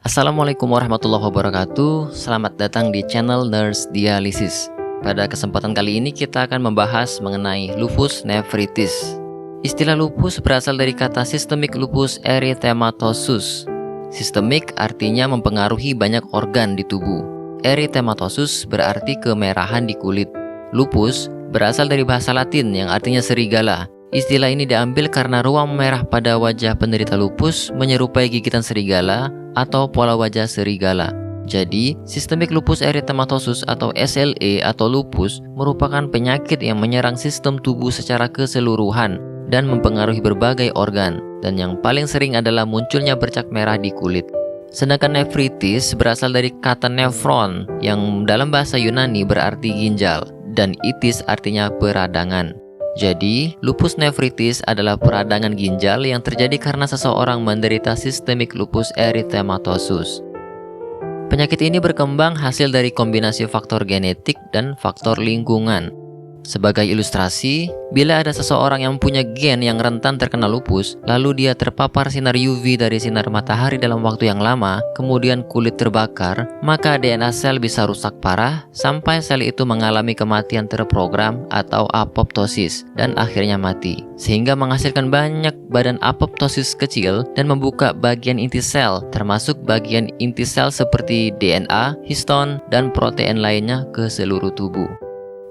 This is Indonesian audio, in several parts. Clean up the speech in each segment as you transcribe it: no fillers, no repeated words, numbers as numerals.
Assalamualaikum warahmatullahi wabarakatuh. Selamat datang di channel Nurse Dialysis. Pada kesempatan kali ini kita akan membahas mengenai lupus nephritis. Istilah lupus berasal dari kata systemic lupus erythematosus. Sistemik artinya mempengaruhi banyak organ di tubuh. Erythematosus berarti kemerahan di kulit. Lupus berasal dari bahasa Latin yang artinya serigala. Istilah ini diambil karena ruang merah pada wajah penderita lupus menyerupai gigitan serigala atau pola wajah serigala. Jadi, sistemik lupus erythematosus atau SLE atau lupus merupakan penyakit yang menyerang sistem tubuh secara keseluruhan dan mempengaruhi berbagai organ, dan yang paling sering adalah munculnya bercak merah di kulit. Sedangkan nephritis berasal dari kata nephron yang dalam bahasa Yunani berarti ginjal, dan itis artinya peradangan. Jadi, lupus nephritis adalah peradangan ginjal yang terjadi karena seseorang menderita sistemik lupus erythematosus. Penyakit ini berkembang hasil dari kombinasi faktor genetik dan faktor lingkungan. Sebagai ilustrasi, bila ada seseorang yang punya gen yang rentan terkena lupus, lalu dia terpapar sinar UV dari sinar matahari dalam waktu yang lama, kemudian kulit terbakar, maka DNA sel bisa rusak parah sampai sel itu mengalami kematian terprogram atau apoptosis dan akhirnya mati, sehingga menghasilkan banyak badan apoptosis kecil dan membuka bagian inti sel, termasuk bagian inti sel seperti DNA, histon, dan protein lainnya ke seluruh tubuh.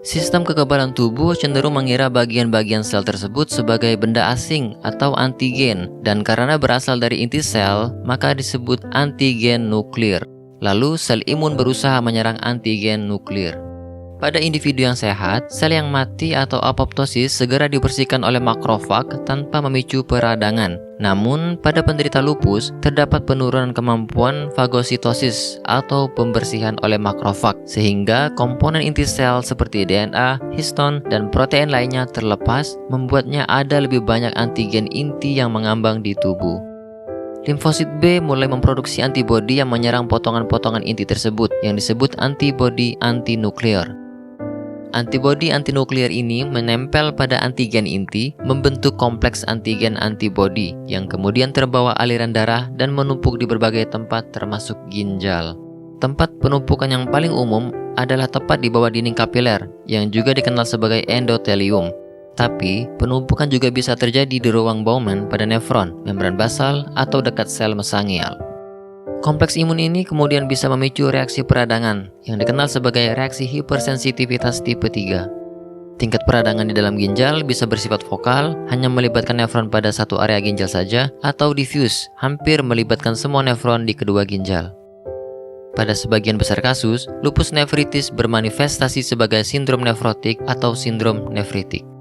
Sistem kekebalan tubuh cenderung mengira bagian-bagian sel tersebut sebagai benda asing atau antigen, dan karena berasal dari inti sel, maka disebut antigen nuklir. Lalu sel imun berusaha menyerang antigen nuklir. Pada individu yang sehat, sel yang mati atau apoptosis segera dibersihkan oleh makrofag tanpa memicu peradangan. Namun, pada penderita lupus, terdapat penurunan kemampuan fagositosis atau pembersihan oleh makrofag, sehingga komponen inti sel seperti DNA, histon, dan protein lainnya terlepas, membuatnya ada lebih banyak antigen inti yang mengambang di tubuh. Limfosit B mulai memproduksi antibodi yang menyerang potongan-potongan inti tersebut, yang disebut antibodi antinukleer. Antibodi antinukleer ini menempel pada antigen inti, membentuk kompleks antigen antibodi yang kemudian terbawa aliran darah dan menumpuk di berbagai tempat termasuk ginjal. Tempat penumpukan yang paling umum adalah tepat di bawah dinding kapiler yang juga dikenal sebagai endotelium. Tapi, penumpukan juga bisa terjadi di ruang Bowman pada nefron, membran basal, atau dekat sel mesangial. Kompleks imun ini kemudian bisa memicu reaksi peradangan yang dikenal sebagai reaksi hipersensitivitas tipe 3. Tingkat peradangan di dalam ginjal bisa bersifat vokal, hanya melibatkan nefron pada satu area ginjal saja, atau diffuse, hampir melibatkan semua nefron di kedua ginjal. Pada sebagian besar kasus, lupus nephritis bermanifestasi sebagai sindrom nefrotik atau sindrom nefritik.